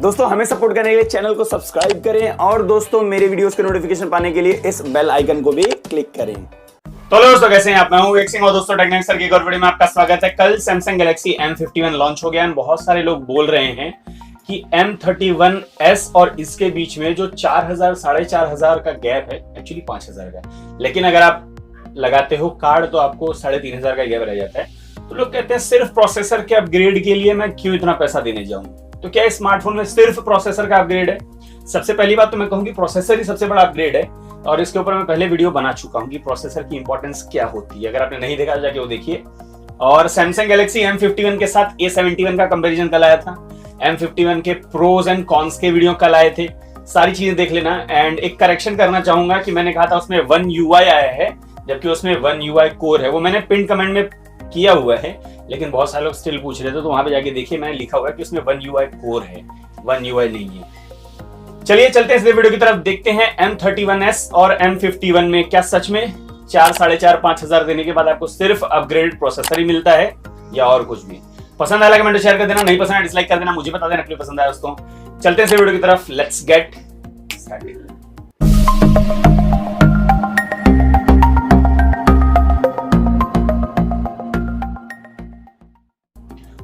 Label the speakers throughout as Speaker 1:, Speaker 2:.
Speaker 1: दोस्तों हमें सपोर्ट करने के लिए चैनल को सब्सक्राइब करें और दोस्तों मेरे वीडियोस के नोटिफिकेशन पाने के लिए इस बेल आइकन को भी क्लिक करें।
Speaker 2: तो दोस्तों कैसे हैं आप? मैं हूं विवेक सिंह और दोस्तों टेक्निक्स सर की एक और वीडियो में आपका स्वागत है। कल सैमसंग गैलेक्सी M51 लॉन्च हो गया और बहुत सारे लोग बोल रहे हैं कि M31s और इसके बीच में जो 4000 4500 का गैप है, एक्चुअली 5000 का, लेकिन अगर आप लगाते हो कार्ड तो आपको 3500 का गैप रह जाता है। तो लोग कहते हैं सिर्फ प्रोसेसर के अपग्रेड के लिए मैं क्यों इतना पैसा देने जाऊं? तो क्या इस स्मार्टफोन में सिर्फ प्रोसेसर का अपग्रेड है? सबसे पहली बात तो मैं कहूंगी प्रोसेसर ही सबसे बड़ा अपग्रेड है और इसके ऊपर मैं पहले वीडियो बना चुका हूं कि प्रोसेसर की इंपॉर्टेंस क्या होती है। अगर आपने नहीं देखा जाके वो देखिए। और सैमसंग गैलेक्सी M51 के साथ A71 का कंपैरिजन कल आया था। M51 के प्रोज एंड कॉन्स के वीडियो कल आए थे, सारी चीजें देख लेना। एंड एक करेक्शन करना चाहूंगा कि मैंने कहा था उसमें One UI आया है जबकि उसमें One UI कोर है। वो मैंने पिन कमेंट में किया हुआ है लेकिन बहुत सारे लोग स्टिल पूछ रहे थे, तो वहां पे जाके देखिए मैंने लिखा हुआ है कि उसमें One UI कोर है, One UI नहीं है। चलिए चलते हैं इस वीडियो की तरफ, देखते हैं M31s और M51 में क्या सच में 4 4.5 5,000 देने के बाद आपको सिर्फ अपग्रेडेड प्रोसेसर ही मिलता है या और कुछ भी। पसंद आया कमेंट शेयर कर देना, नहीं पसंद आया डिसलाइक कर देना, मुझे बता देना अपनी पसंद आया दोस्तों। चलते हैं इस वीडियो की तरफ, लेट्स गेट स्टार्टेड।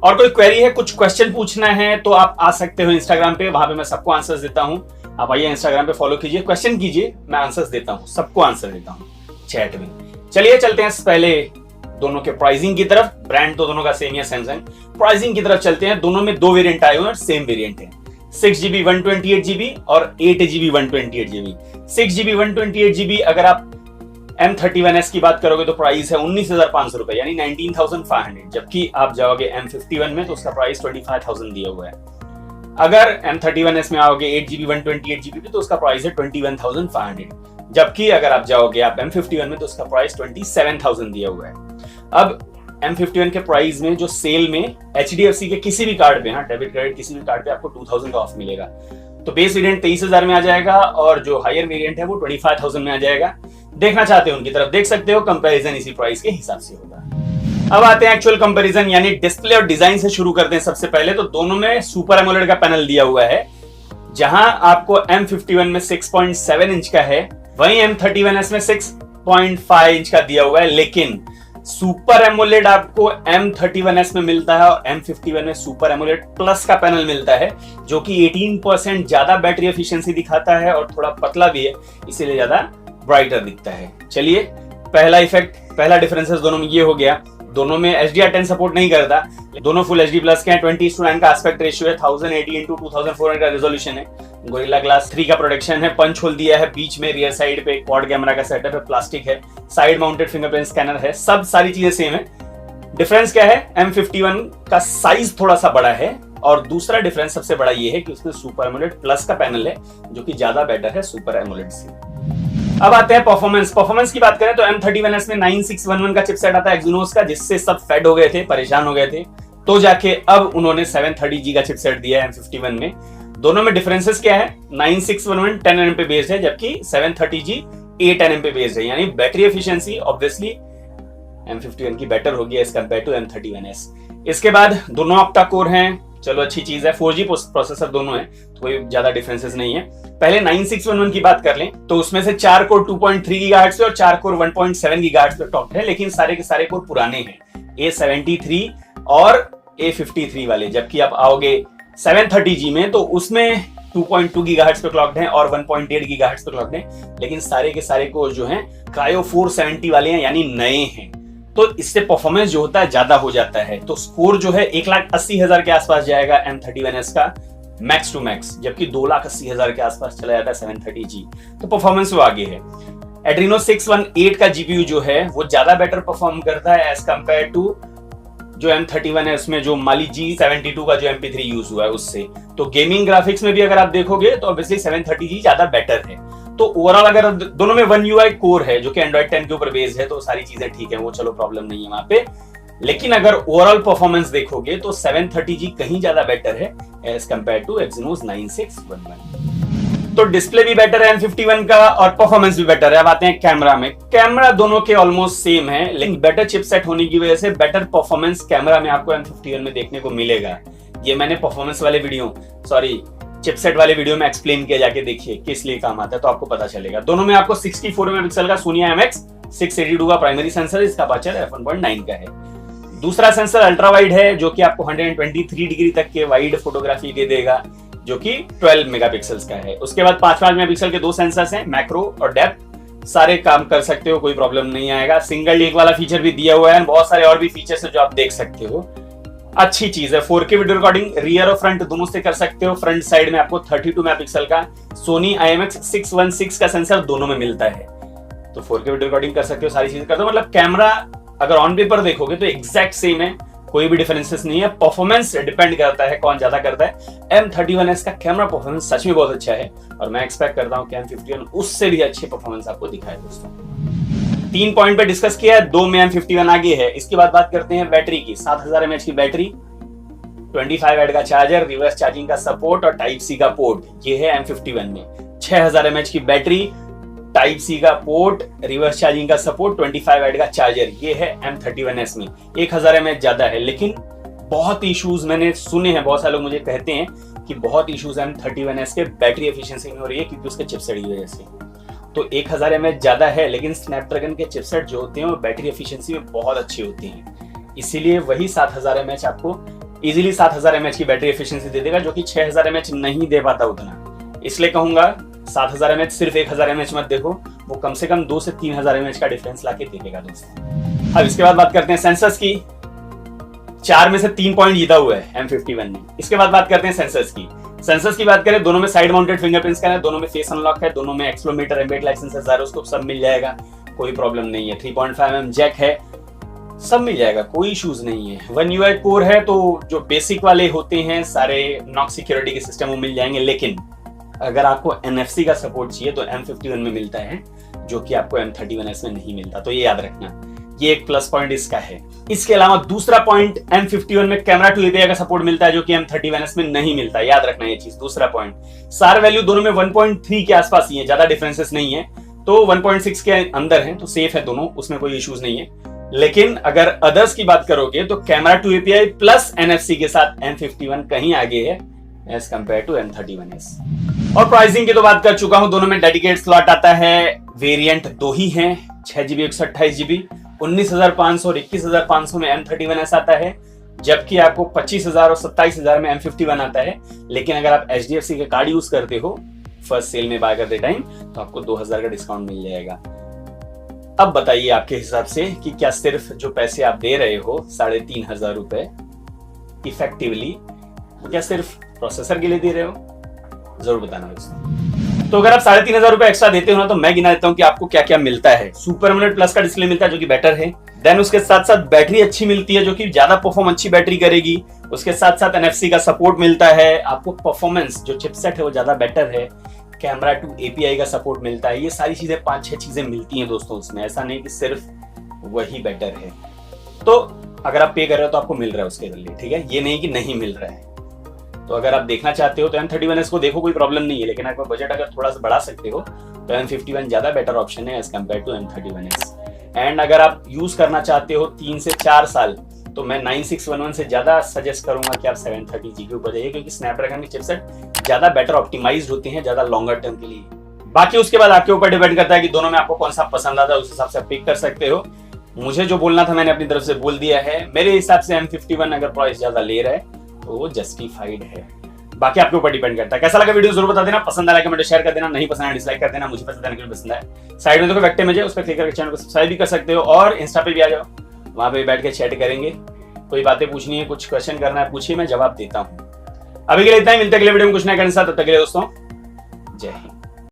Speaker 2: और कोई क्वेरी है, कुछ क्वेश्चन पूछना है तो आप आ सकते हो इंस्टाग्राम पे, वहां पे मैं सबको आंसर्स देता हूं। आप आइए इंस्टाग्राम पे फॉलो कीजिए, क्वेश्चन कीजिए, मैं आंसर्स देता हूं, सबको आंसर देता हूं चैट में। चलिए चलते हैं पहले दोनों के प्राइसिंग की तरफ। ब्रांड तो दोनों का सेम ही है सैमसंग। प्राइसिंग की तरफ चलते हैं। दोनों में दो वेरिएंट आए हुए हैं, सेम वेरिएंट है। 6GB 128GB और 8GB 128GB। 6GB 128GB अगर आप M31s की बात करोगे तो प्राइस है 19,500 रुपए यानी 19,500, जबकि आप जाओगे M51 में तो उसका प्राइस 25,000 दिया हुआ है। अगर M31s में आओगे 8GB 128GB तो उसका प्राइस है 21,500, जबकि अगर आप जाओगे आप M51 में तो उसका प्राइस 27,000 दिया हुआ है। अब M51 के प्राइस में जो सेल में HDFC के किसी भी कार्ड पे, हाँ डेबिट क्रेडिट किसी भी कार्ड पे आपको 2,000 का ऑफ मिलेगा। तो बेस वेरिएंट 23,000 में आ जाएगा और जो हायर वेरिएंट है वो 25,000 में आ जाएगा। देखना चाहते हो उनकी तरफ देख सकते हो, कंपैरिजन इसी प्राइस के हिसाब से होगा। अब आते हैं एक्चुअल कंपैरिजन यानी डिस्प्ले और डिजाइन से शुरू करते हैं। सबसे पहले तो दोनों में सुपर एमोलेड का पैनल दिया हुआ है। जहां आपको M51 में 6.7 इंच का है वहीं M31s में 6.5 इंच का दिया हुआ है, लेकिन सुपर एमोलेड आपको M31s में मिलता है और M51 में सुपर एमोलेड प्लस का पैनल मिलता है जो कि 18% ज्यादा बैटरी एफिशिएंसी दिखाता है और थोड़ा पतला भी है, इसीलिए ज्यादा ब्राइटर दिखता है। चलिए पहला इफेक्ट, पहला डिफरेंसेस दोनों में ये हो गया। दोनों में HDR10 सपोर्ट नहीं करता, दोनों फुल HD प्लस के हैं। 20:9 का एस्पेक्ट रेशियो है, 1080x2400 का रेजोल्यूशन है। गोरिल्ला ग्लास 3 का प्रोटेक्शन है, पंच होल दिया है बीच में, रियर साइड पे क्वाड कैमरा का सेटअप है, प्लास्टिक है, साइड माउंटेड फिंगरप्रिंट स्कैनर है, सब सारी चीजें सेम है। डिफरेंस क्या है? M51 का साइज थोड़ा सा बड़ा है और दूसरा डिफरेंस सबसे बड़ा ये है कि उसमें सुपर एमोलेड प्लस का पैनल है जो कि ज्यादा बेटर है सुपर एमोलेड से। अब आते हैं परफॉर्मेंस की बात करें तो M31s में 9611 का चिपसेट आता है एक्सिनोस का, जिससे सब फेड हो गए थे, परेशान हो गए थे, तो जाके अब उन्होंने 730G का चिपसेट दिया है M51 में। दोनों में डिफरेंसेस क्या है? 9611 10nm पे बेस्ड है जबकि 730G 8nm पे बेस्ड है, यानी बैटरी एफिशिएंसी ऑब्वियसली M51 की बेटर होगी एज कंपेयर टू M31s। इसके बाद दोनों ऑक्टा कोर हैं, चलो अच्छी चीज है। 4G प्रोसेसर दोनों है तो कोई ज्यादा डिफरेंसेस नहीं है। पहले 9611 की बात कर लें तो उसमें से 4 कोर 2.3 गीगाहर्ट्ज पे और 4 कोर 1.7 गीगाहर्ट्ज पे टॉप है, लेकिन सारे के सारे कोर पुराने हैं, A73 और A53 वाले। जबकि आप आओगे 730G में तो उसमें 2.2 गीगाहर्ट्ज पे क्लॉक्ड हैं और 1.8 गीगाहर्ट्ज पे क्लॉक्ड हैं, लेकिन सारे के सारे कोर जो हैं क्रायो 470 वाले हैं यानी नए हैं। तो इससे परफॉर्मेंस जो होता है ज्यादा हो जाता है। तो स्कोर जो है 1,80,000 के आसपास जाएगा M31s का मैक्स टू मैक्स, जबकि 2,80,000 के आसपास चला जाता है 730G। तो परफॉर्मेंस वो आगे है। एड्रीनो 618 का जीपीयू जो है वो ज्यादा बेटर परफॉर्म करता है एज कंपेयर टू जो M31 है, उसमें जो माली G72 का जो MP3 यूज हुआ है उससे। तो गेमिंग ग्राफिक्स में भी अगर आप देखोगे तो ऑब्वियसली 730G ज्यादा बेटर है। तो ओवरऑल अगर दोनों में One UI कोर है जो कि Android 10 के ऊपर बेस्ड है तो सारी चीजें ठीक है, वो चलो प्रॉब्लम नहीं है वहां पे। लेकिन अगर ओवरऑल परफॉर्मेंस देखोगे तो 730G कहीं ज्यादा बेटर है एज कंपेयर टू Exynos 9611। तो डिस्प्ले भी बेटर है M51 का और परफॉर्मेंस भी बेटर है। अब आते हैं कैमरा में। कैमरा दोनों के ऑलमोस्ट सेम है, लेकिन बेटर चिपसेट होने की वजह से बेटर परफॉर्मेंस कैमरा में आपको M51 में देखने को मिलेगा। ये मैंने परफॉर्मेंस वाले वीडियो चिपसेट वाले वीडियो में एक्सप्लेन किया, जाके देखिए किस लिए काम आता है तो आपको पता चलेगा। दोनों में आपको 64 मेगापिक्सल का सोनी IMX 682 का प्राइमरी सेंसर, इसका अपर्चर f1.9 का है। दूसरा सेंसर अल्ट्रा वाइड है जो कि आपको 123 डिग्री तक के वाइड फोटोग्राफी दे देगा, जो कि 12 मेगापिक्सल्स का है। उसके बाद 5 मेगापिक्सल के 2 सेंसर्स हैं, मैक्रो और डेप्थ, सारे काम कर सकते हो, कोई प्रॉब्लम नहीं आएगा। सिंगल टेक वाला फीचर भी दिया हुआ है, बहुत सारे और भी फीचर्स है जो आप देख सकते हो। अच्छी चीज है। 4K वीडियो रिकॉर्डिंग रियर और फ्रंट दोनों से कर सकते हो। फ्रंट साइड में आपको 32 मेगापिक्सल का सोनी IMX 616 का सेंसर दोनों में मिलता है, तो 4K वीडियो रिकॉर्डिंग कर सकते हो, सारी चीजें कर दो। मतलब कैमरा अगर ऑन पेपर देखोगे तो एग्जैक्ट सेम है, कोई भी डिफरेंसेस नहीं है। परफॉर्मेंस डिपेंड करता है कौन ज्यादा करता है। M31s का कैमरा परफॉर्मेंस सच में बहुत अच्छा है और मैं एक्सपेक्ट करता हूं कि M51 उससे भी अच्छे परफॉर्मेंस आपको दिखाए दोस्तों। 3 पॉइंट पे डिस्कस किया है, 2 में M51 आगे है। इसके बाद बात करते हैं बैटरी की। 7000 mAh की बैटरी, 25 वाट का चार्जर, रिवर्स चार्जिंग का सपोर्ट और टाइप सी का पोर्ट, ये है M51 में। 6000 mAh की बैटरी, टाइप सी का पोर्ट, रिवर्स चार्जिंग का सपोर्ट, 25 वाट का चार्जर, ये है M31s में। 1000 mAh ज्यादा है, लेकिन बहुत इश्यूज मैंने सुने हैं, बहुत सारे लोग मुझे कहते हैं कि बहुत इश्यूज M31s के बैटरी एफिशिएंसी में हो रही है क्योंकि उसके चिपसेट की वजह से। तो 1000 mAh ज्यादा है, लेकिन स्नैपड्रैगन के चिपसेट जो होते हैं वो बैटरी एफिशिएंसी में बहुत अच्छे होते हैं, इसीलिए वही 7000 mAh आपको इजीली 7000 mAh की बैटरी एफिशिएंसी दे देगा, जो कि 6000 mAh नहीं दे पाता उतना। इसलिए कहूंगा 7000 mAh सिर्फ 1000 mAh मत देखो, वो कम से कम 2 से 3000 mAh का डिफरेंस लाके दे देगा दोस्तों। अब इसके बाद बात करते हैं सेंसर्स की। 4 में से 3 पॉइंट जीता हुआ है M51 ने। इसके बाद बात करते हैं सेंसर्स की। सेंसर्स की बात करें, दोनों में साइड माउंटेड फिंगरप्रिंट स्कैनर, दोनों में फेस अनलॉक है, दोनों में एक्सप्लोमीटर, एम्बिएंट लाइट सेंसर, जायरोस्कोप सब मिल जाएगा, कोई प्रॉब्लम नहीं है। 3.5mm जैक है, सब मिल जाएगा, कोई इश्यूज नहीं है। One UI कोर है, तो जो बेसिक वाले होते हैं सारे नॉक्स सिक्योरिटी के सिस्टम वो मिल जाएंगे, लेकिन अगर आपको NFC का सपोर्ट चाहिए तो M51 में मिलता है, जो कि आपको M31s में नहीं मिलता, तो ये याद रखना, ये एक प्लस पॉइंट इसका है। इसके अलावा दूसरा पॉइंट, M51 में कैमरा टू API का सपोर्ट मिलता है, जो कि M31s में नहीं मिलता, याद रखना ये चीज। दूसरा पॉइंट, सार वैल्यू दोनों में 1.3 के आसपास ही है, ज्यादा डिफरेंसेस नहीं है, तो 1.6 के अंदर है, तो सेफ है दोनों, उसमें कोई इश्यूज नहीं है। लेकिन अगर अदर्स की बात करोगे तो camera two API plus NFC के साथ M51 कहीं आगे है एज कंपेयर टू M31s। और प्राइसिंग की तो बात कर चुका हूं, दोनों में डेडिकेटेड स्लॉट आता है, वेरिएंट 2 ही हैं, 6GB 128GB। 19,500 और 21,500 में M31s आता है, जबकि आपको 25,000 और 27,000 में M51 आता है। लेकिन अगर आप HDFC के कार्ड यूज करते हो फर्स्ट सेल में बाय करते टाइम, तो आपको 2000 का डिस्काउंट मिल जाएगा। अब बताइए आपके हिसाब से कि क्या सिर्फ जो पैसे आप दे रहे हो 3,500 रुपए इफेक्टिवली, क्या सिर्फ प्रोसेसर के लिए दे रहे हो? जरूर बताना दोस्तों। तो अगर आप 3,500 रुपए एक्स्ट्रा देते हो ना, तो मैं गिना देता हूं कि आपको क्या क्या मिलता है। सुपर एमोलेड प्लस का डिस्प्ले मिलता है, जो कि बेटर है। देन उसके साथ साथ बैटरी अच्छी मिलती है, जो कि ज्यादा परफॉर्म अच्छी बैटरी करेगी। उसके साथ साथ NFC का सपोर्ट मिलता है, आपको परफॉर्मेंस जो चिपसेट है वो ज्यादा बेटर है। कैमरा टू API का सपोर्ट मिलता है। ये सारी चीजें 5-6 चीजें मिलती हैं दोस्तों उसमें, ऐसा नहीं कि सिर्फ वही बेटर है। तो अगर आप पे कर रहे हो तो आपको मिल रहा है उसके लिए, ठीक है, ये नहीं कि नहीं मिल रहा है। तो अगर आप देखना चाहते हो तो M31s को देखो, कोई प्रॉब्लम नहीं है, लेकिन आपका बजट अगर थोड़ा सा बढ़ा सकते हो तो M51 ज्यादा बेटर ऑप्शन है as compare to M31s। And अगर आप यूज करना चाहते हो 3 से 4 साल, तो मैं 9611 से ज्यादा सजेस्ट करूंगा कि आप 730G के ऊपर जाइए, क्योंकि स्नैपड्रैगन के चिपसेट ज्यादा बेटर ऑप्टिमाइज्ड होते हैं, ज्यादा लॉन्गर टर्म के लिए। बाकी उसके बाद आपके ऊपर डिपेंड करता है कि दोनों में आपको कौन सा पसंद आता है, उस हिसाब से आप पिक कर सकते हो। मुझे जो बोलना था मैंने अपनी तरफ से बोल दिया है। मेरे हिसाब से M51 अगर प्राइस ज्यादा ले रहा है तो वो जस्टिफाइड है। बाकी आपके ऊपर डिपेंड करता है। कैसा लगा वीडियो जरूर बता देना, पसंद आया कमेंट शेयर कर देना, नहीं पसंद आया डिसलाइक कर देना, मुझे पता देना कि पसंद आया। साइड में देखो वेक्टर इमेज है, उस पर क्लिक करके चैनल को सब्सक्राइब भी कर सकते हो, और इंस्टा पे भी आ जाओ, वहां पे बैठ के चैट करेंगे। कोई बातें पूछनी है, कुछ क्वेश्चन करना है, पूछिए, मैं जवाब देता हूँ। अभी के लिए इतना ही, मिलते अगले वीडियो में कुछ नया करने के साथ, तब तक के लिए दोस्तों जय हिंद।